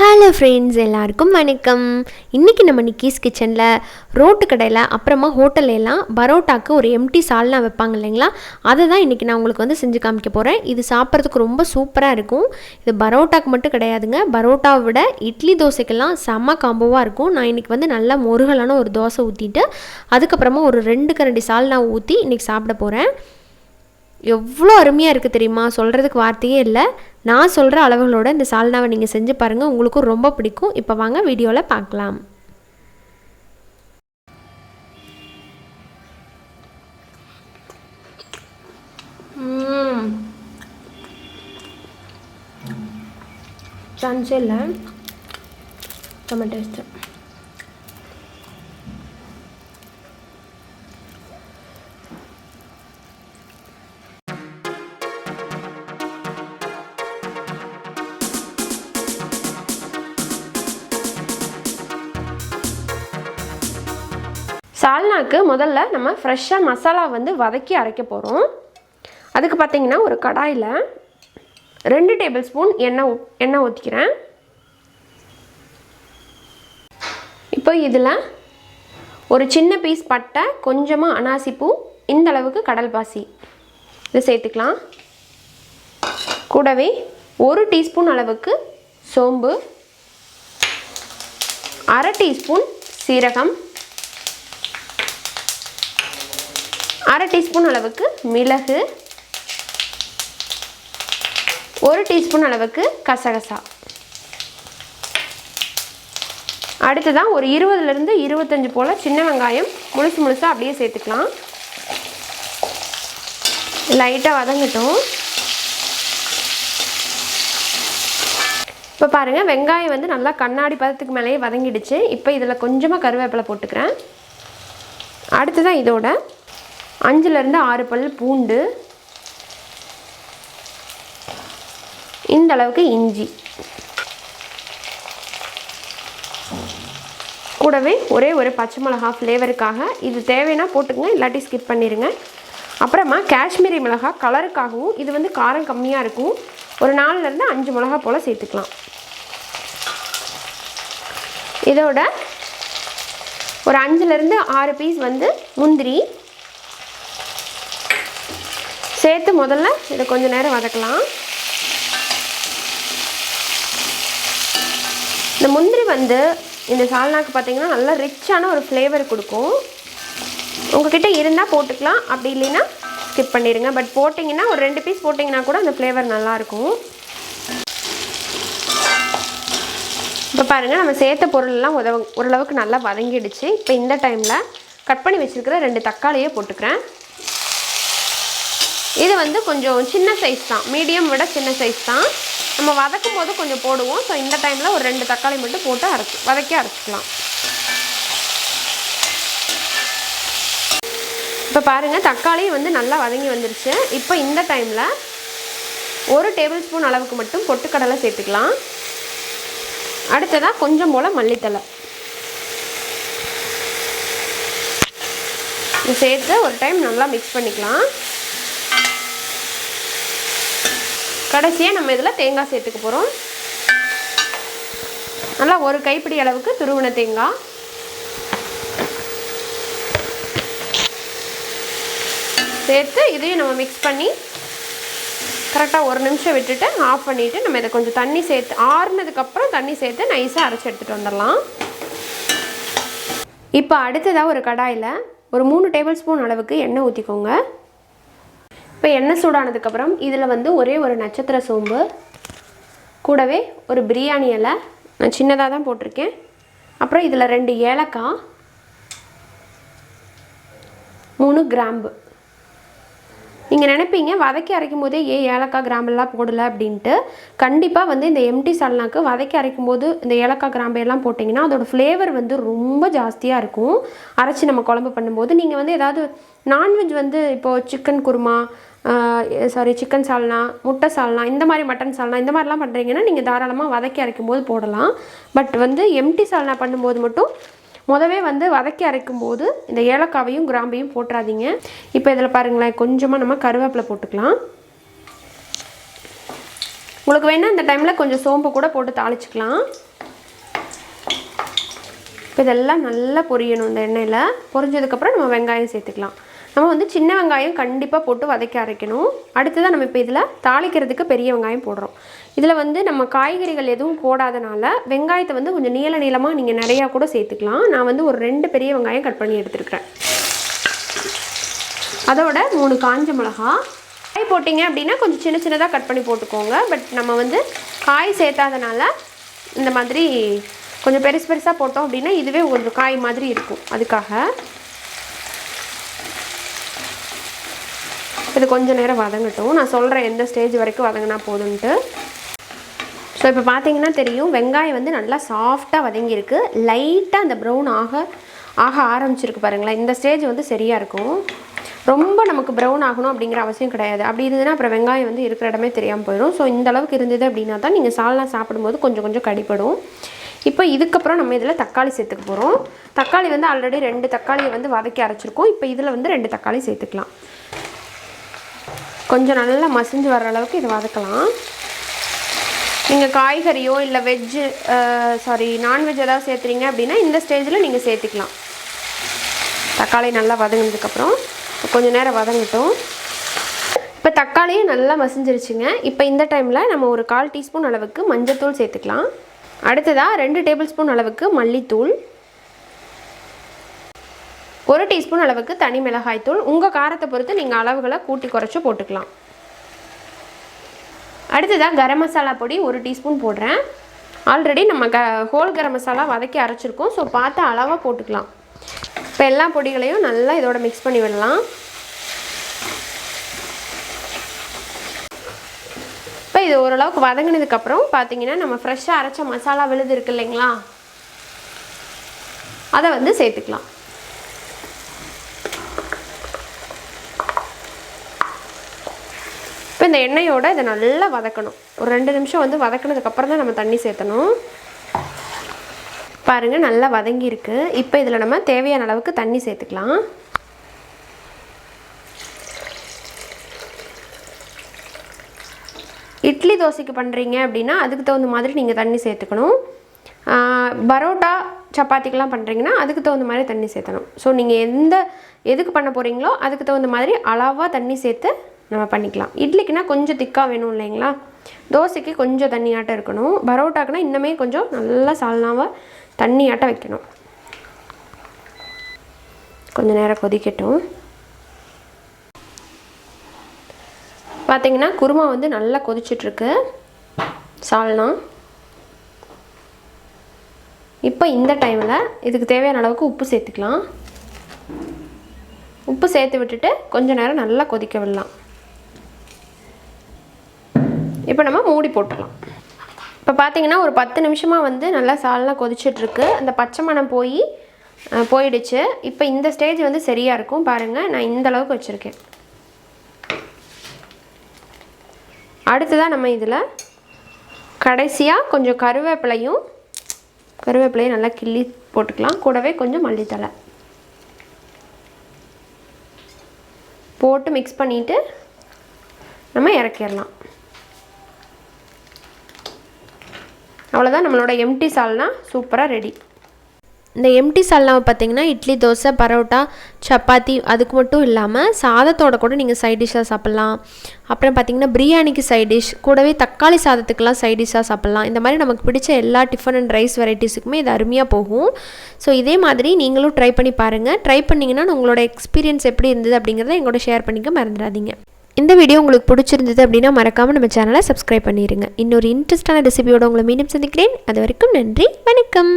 Hello friends, எல்லாருக்கும் வணக்கம். இன்றைக்கி நம்ம நிக்கீஸ் கிச்சனில் ரோட்டு கடையில் அப்புறமா ஹோட்டல்லாம் பரோட்டாக்கு ஒரு எம்டி சால்னா வைப்பாங்க இல்லைங்களா, அதை தான் இன்றைக்கி நான் உங்களுக்கு செஞ்சு காமிக்க போகிறேன். இது சாப்பிட்றதுக்கு ரொம்ப சூப்பராக இருக்கும். இது பரோட்டாக்கு மட்டும் கிடையாதுங்க, பரோட்டாவை விட இட்லி தோசைக்கெல்லாம் செம்ம காம்போவாக இருக்கும். நான் இன்றைக்கி நல்லா முருகலான ஒரு தோசை ஊற்றிட்டு அதுக்கப்புறமா ஒரு 2 கரண்டி சால்னா ஊற்றி இன்றைக்கி சாப்பிட போகிறேன். எவ்வளோ அருமையாக இருக்குது தெரியுமா, சொல்கிறதுக்கு வார்த்தையே இல்லை. நான் சொல்கிற அளவுகளோட இந்த சால்னாவை நீங்கள் செஞ்சு பாருங்கள், உங்களுக்கும் ரொம்ப பிடிக்கும். இப்போ வாங்க வீடியோவில் பார்க்கலாம். சான்ஸே இல்லை, செம்ம டேஸ்ட்டு. சால்னாக்கு முதல்ல நம்ம ஃப்ரெஷ்ஷாக மசாலா வதக்கி அரைக்க போகிறோம். அதுக்கு பார்த்திங்கன்னா ஒரு கடாயில் 2 டேபிள் ஸ்பூன் எண்ணெய் ஊற்றிக்கிறேன். இப்போ இதில் ஒரு சின்ன பீஸ் பட்டை, கொஞ்சமாக அனாசிப்பூ, இந்த அளவுக்கு கடல் பாசி இதை சேர்த்துக்கலாம். கூடவே 1 டீஸ்பூன் அளவுக்கு சோம்பு, 1/2 டீஸ்பூன் சீரகம், 1/2 டீஸ்பூன் அளவுக்கு மிளகு, 1 டீஸ்பூன் அளவுக்கு கசகசா. அடுத்ததான் ஒரு 20லேருந்து 25 போல் சின்ன வெங்காயம் முழுசாக அப்படியே சேர்த்துக்கலாம். லைட்டாக வதங்கட்டும். இப்போ பாருங்கள், வெங்காயம் நல்லா கண்ணாடி பதத்துக்கு மேலேயே வதங்கிடுச்சு. இப்போ இதில் கொஞ்சமாக கருவேப்பிலை போட்டுக்கிறேன். அடுத்ததான் இதோட 5லேருந்து 6 பல் பூண்டு, இந்த அளவுக்கு இஞ்சி, கூடவே ஒரே ஒரு பச்சை மிளகா ஃப்ளேவருக்காக. இது தேவைன்னா போட்டுக்கங்க, இல்லாட்டி ஸ்கிப் பண்ணிடுங்க. அப்புறமா காஷ்மீரி மிளகா கலருக்காகவும், இது காரம் கம்மியாக இருக்கும். ஒரு 4லேருந்து 5 மிளகா போல் சேர்த்துக்கலாம். இதோட ஒரு 5லேருந்து 6 பீஸ் முந்திரி சேர்த்து முதல்ல இதை கொஞ்சம் நேரம் வதக்கலாம். இந்த முந்திரி இந்த சால்னாக்கு பார்த்திங்கன்னா நல்லா ரிச்சான ஒரு ஃப்ளேவர் கொடுக்கும். உங்கள்கிட்ட இருந்தால் போட்டுக்கலாம், அப்படி இல்லைன்னா ஸ்கிப் பண்ணிடுங்க. பட் போட்டிங்கன்னா ஒரு 2 பீஸ் போட்டிங்கன்னா கூட அந்த ஃப்ளேவர் நல்லாயிருக்கும். இப்போ பாருங்கள், நம்ம சேர்த்த பொருளெல்லாம் ஓரளவுக்கு நல்லா வதங்கிடுச்சு. இப்போ இந்த டைமில் கட் பண்ணி வச்சுருக்கிற 2 தக்காளியை போட்டுக்கிறேன். இது கொஞ்சம் சின்ன சைஸ் தான், மீடியம் விட சின்ன சைஸ் தான். நம்ம வதக்கும் போது கொஞ்சம் போடுவோம். ஸோ இந்த டைமில் ஒரு 2 தக்காளி மட்டும் போட்டு வதக்கி அரைச்சிக்கலாம். இப்போ பாருங்கள், தக்காளி நல்லா வதங்கி வந்துருச்சு. இப்போ இந்த டைமில் 1 டேபிள் ஸ்பூன் அளவுக்கு மட்டும் பொட்டுக்கடலை சேர்த்துக்கலாம். அடுத்ததாக கொஞ்சம் போல் மல்லித்தலை சேர்த்து ஒரு டைம் நல்லா மிக்ஸ் பண்ணிக்கலாம். கடைசியாக நம்ம இதில் தேங்காய் சேர்த்துக்க போகிறோம். நல்லா ஒரு கைப்பிடி அளவுக்கு துருவின தேங்காய் சேர்த்து இதையும் நம்ம மிக்ஸ் பண்ணி கரெக்டாக 1 நிமிஷம் விட்டுட்டு ஆஃப் பண்ணிவிட்டு நம்ம இதை கொஞ்சம் தண்ணி சேர்த்து ஆறுனதுக்கப்புறம் தண்ணி சேர்த்து நைஸாக அரைச்சி எடுத்துகிட்டு வந்துடலாம். இப்போ அடுத்ததாக ஒரு கடாயில் ஒரு 3 டேபிள் ஸ்பூன் அளவுக்கு எண்ணெய் ஊற்றிக்கோங்க. இப்போ எண்ணெய் சூடானதுக்கப்புறம் இதில் ஒரே ஒரு நட்சத்திர சோம்பு, கூடவே ஒரு பிரியாணி இலை நான் சின்னதாக தான் போட்டிருக்கேன். அப்புறம் இதில் 2 ஏலக்காய், 3 கிராம்பு. நீங்கள் நினைப்பீங்க வதக்கி அரைக்கும் போதே ஏலக்காய் கிராம்பெல்லாம் போடலை அப்படின்ட்டு. கண்டிப்பாக இந்த எம்டி சால்னாக்கு வதக்கி அரைக்கும் போது இந்த ஏலக்காய் கிராம்பு எல்லாம் போட்டிங்கன்னா அதோடய ஃப்ளேவர் ரொம்ப ஜாஸ்தியாக இருக்கும். அரைச்சி நம்ம குழம்பு பண்ணும்போது நீங்கள் ஏதாவது நான்வெஜ் இப்போது சிக்கன் குருமா, சிக்கன் சால்னா, முட்டை சால்னா, இந்த மாதிரி மட்டன் சால்னா, இந்த மாதிரிலாம் பண்ணுறீங்கன்னா நீங்கள் தாராளமாக வதக்கி அரைக்கும் போது போடலாம். பட் எம்டி சால்னா பண்ணும்போது மட்டும் முதவே வதக்கி அரைக்கும் போது இந்த ஏலக்காவையும் கிராம்பையும் போட்டுறாதீங்க. இப்போ இதில் பாருங்களேன், கொஞ்சமாக நம்ம கருவேப்பிலை போட்டுக்கலாம். உங்களுக்கு வேணால் இந்த டைமில் கொஞ்சம் சோம்பு கூட போட்டு தாளிச்சிக்கலாம். இப்போ இதெல்லாம் நல்லா பொரியணும் இந்த எண்ணெயில். பொரிஞ்சதுக்கப்புறம் நம்ம வெங்காயம் சேர்த்துக்கலாம். நம்ம வந்து சின்ன வெங்காயம் கண்டிப்பாக போட்டு வதக்கி அரைக்கணும். அடுத்ததான் நம்ம இப்போ இதில் தாளிக்கிறதுக்கு பெரிய வெங்காயம் போடுறோம். இதில் வந்து நம்ம காய்கறிகள் எதுவும் போடாதனால வெங்காயத்தை வந்து கொஞ்சம் நீளமாக நீங்கள் நிறையா கூட சேர்த்துக்கலாம். நான் வந்து ஒரு 2 பெரிய வெங்காயம் கட் பண்ணி எடுத்துருக்கிறேன். அதோட 3 காஞ்ச மிளகா. காய் போட்டிங்க அப்படின்னா கொஞ்சம் சின்னதாக கட் பண்ணி போட்டுக்கோங்க. பட் நம்ம வந்து காய் சேர்த்தாதனால இந்த மாதிரி கொஞ்சம் பெருசாக போட்டோம் அப்படின்னா இதுவே கொஞ்சம் காய் மாதிரி இருக்கும். அதுக்காக இது கொஞ்சம் நேரம் வதங்கட்டும். நான் சொல்கிறேன் எந்த ஸ்டேஜ் வரைக்கும் வதங்கினா போதும்ன்ட்டு. ஸோ இப்போ பார்த்தீங்கன்னா தெரியும், வெங்காயம் வந்து நல்லா சாஃப்டாக வதங்கியிருக்கு. லைட்டாக அந்த ப்ரௌன் ஆக ஆரம்பிச்சிருக்கு பாருங்களேன். இந்த ஸ்டேஜ் வந்து சரியாக இருக்கும். ரொம்ப நமக்கு ப்ரௌன் ஆகணும் அப்படிங்கிற அவசியம் கிடையாது. அப்படி இருந்ததுன்னா அப்புறம் வெங்காயம் வந்து இருக்கிற இடமே தெரியாமல் போயிடும். ஸோ இந்த அளவுக்கு இருந்தது அப்படின்னா தான் நீங்கள் சால்னா சாப்பிடும்போது கொஞ்சம் கடிப்படும். இப்போ இதுக்கப்புறம் நம்ம இதில் தக்காளி சேர்த்துக்க போகிறோம். தக்காளி வந்து ஆல்ரெடி 2 தக்காளியை வந்து வதக்கி அரைச்சிருக்கோம். இப்போ இதில் வந்து 2 தக்காளி சேர்த்துக்கலாம். கொஞ்சம் நல்லா மசிஞ்சு வர அளவுக்கு இதை வதக்கலாம். நீங்கள் காய்கறியோ இல்லை நான்வெஜ் ஏதாவது சேர்த்துறீங்க அப்படின்னா இந்த ஸ்டேஜில் நீங்கள் சேர்த்துக்கலாம். தக்காளி நல்லா வதங்கினதுக்கப்புறம் கொஞ்சம் நேரம் வதங்கட்டும். இப்போ தக்காளியும் நல்லா மசிஞ்சிருச்சுங்க. இப்போ இந்த டைமில் நம்ம ஒரு 1/4 டீஸ்பூன் அளவுக்கு மஞ்சள்தூள் சேர்த்துக்கலாம். அடுத்ததாக 2 டேபிள் ஸ்பூன் அளவுக்கு மல்லித்தூள், 1 டீஸ்பூன் அளவுக்கு தனி மிளகாய்த்தூள். உங்கள் காரத்தை பொறுத்து நீங்கள் அளவுகளை கூட்டி குறைச்சி போட்டுக்கலாம். அடுத்ததாக கரம் மசாலா பொடி 1 டீஸ்பூன் போடுறேன். ஆல்ரெடி நம்ம ஹோல் கரம் மசாலா வதக்கி அரைச்சிருக்கோம். ஸோ பார்த்து அளவாக போட்டுக்கலாம். இப்போ எல்லா பொடிகளையும் நல்லா இதோட மிக்ஸ் பண்ணி விடலாம். இப்போ இது ஓரளவுக்கு வதங்கினதுக்கப்புறம் பார்த்தீங்கன்னா நம்ம ஃப்ரெஷ்ஷாக அரைச்ச மசாலா விழுது இருக்கு இல்லைங்களா, அதை வந்து சேர்த்துக்கலாம். இப்போ இந்த எண்ணெயோடு இதை நல்லா வதக்கணும். ஒரு 2 நிமிஷம் வந்து வதக்கினதுக்கப்புறம் தான் நம்ம தண்ணி சேர்த்தணும். பாருங்கள் நல்லா வதங்கியிருக்கு. இப்போ இதில் நம்ம தேவையான அளவுக்கு தண்ணி சேர்த்துக்கலாம். இட்லி தோசைக்கு பண்ணுறீங்க அப்படின்னா அதுக்கு தகுந்த மாதிரி நீங்கள் தண்ணி சேர்த்துக்கணும். பரோட்டா சப்பாத்திக்கெலாம் பண்ணுறீங்கன்னா அதுக்கு தகுந்த மாதிரி தண்ணி சேர்த்தணும். ஸோ நீங்கள் எதுக்கு பண்ண போகிறீங்களோ அதுக்கு தகுந்த மாதிரி அளவாக தண்ணி சேர்த்து நம்ம பண்ணிக்கலாம். இட்லிக்குன்னா கொஞ்சம் திக்காக வேணும் இல்லைங்களா, தோசைக்கு கொஞ்சம் தண்ணியாட்டம் இருக்கணும், பரோட்டாக்குனா இன்னுமே கொஞ்சம் நல்லா சால்னாவை தண்ணியாட்டம் வைக்கணும். கொஞ்சம் நேரம் கொதிக்கட்டும். பார்த்தீங்கன்னா குருமா வந்து நல்லா கொதிச்சிட்ருக்கு சால்னா. இப்போ இந்த டைமில் இதுக்கு தேவையான அளவுக்கு உப்பு சேர்த்துக்கலாம். உப்பு சேர்த்து விட்டுட்டு கொஞ்சம் நேரம் நல்லா கொதிக்க விடலாம். இப்போ நம்ம மூடி போட்டுடலாம். இப்போ பார்த்தீங்கன்னா ஒரு 10 நிமிஷமாக வந்து நல்லா சால்னா கொதிச்சிட்ருக்கு. அந்த பச்சை மணம் போயிடுச்சு. இப்போ இந்த ஸ்டேஜ் வந்து சரியாக இருக்கும். பாருங்கள் நான் இந்த அளவுக்கு வச்சுருக்கேன். அடுத்ததாக நம்ம இதில் கடைசியாக கொஞ்சம் கருவேப்பிலையும் நல்லா கிள்ளி போட்டுக்கலாம். கூடவே கொஞ்சம் மல்லித்தழை போட்டு மிக்ஸ் பண்ணிவிட்டு நம்ம இறக்கிடலாம். அவ்வளோதான், நம்மளோட எம்டி சால்னா சூப்பராக ரெடி. இந்த எம்டி சால்னாவை பார்த்திங்கன்னா இட்லி, தோசை, பரோட்டா, சப்பாத்தி அதுக்கு மட்டும் இல்லாமல் சாதத்தோட கூட நீங்கள் சைட் டிஷ்ஷாக சாப்பிட்லாம். அப்புறம் பார்த்திங்கன்னா பிரியாணிக்கு சைட் டிஷ், கூடவே தக்காளி சாதத்துக்கெலாம் சைட் டிஷ்ஷாக சாப்பிட்லாம். இந்த மாதிரி நமக்கு பிடிச்ச எல்லா டிஃபன் அண்ட் ரைஸ் வெரைட்டிஸுக்குமே இது அருமையாக போகும். ஸோ இதே மாதிரி நீங்களும் ட்ரை பண்ணி பாருங்கள். ட்ரை பண்ணிங்கன்னா உங்களோட எக்ஸ்பீரியன்ஸ் எப்படி இருந்தது அப்படிங்கிறத எங்களோட ஷேர் பண்ணிக்க மறந்துடாதீங்க. இந்த வீடியோ உங்களுக்கு பிடிச்சிருந்தது அப்படின்னா மறக்காமல் நம்ம சேனலை சப்ஸ்கிரைப் பண்ணிடுங்க. இன்னொரு இன்ட்ரெஸ்டான ரெசிபியோட உங்களை மீண்டும் சந்திக்கிறேன். அது வரைக்கும் நன்றி, வணக்கம்.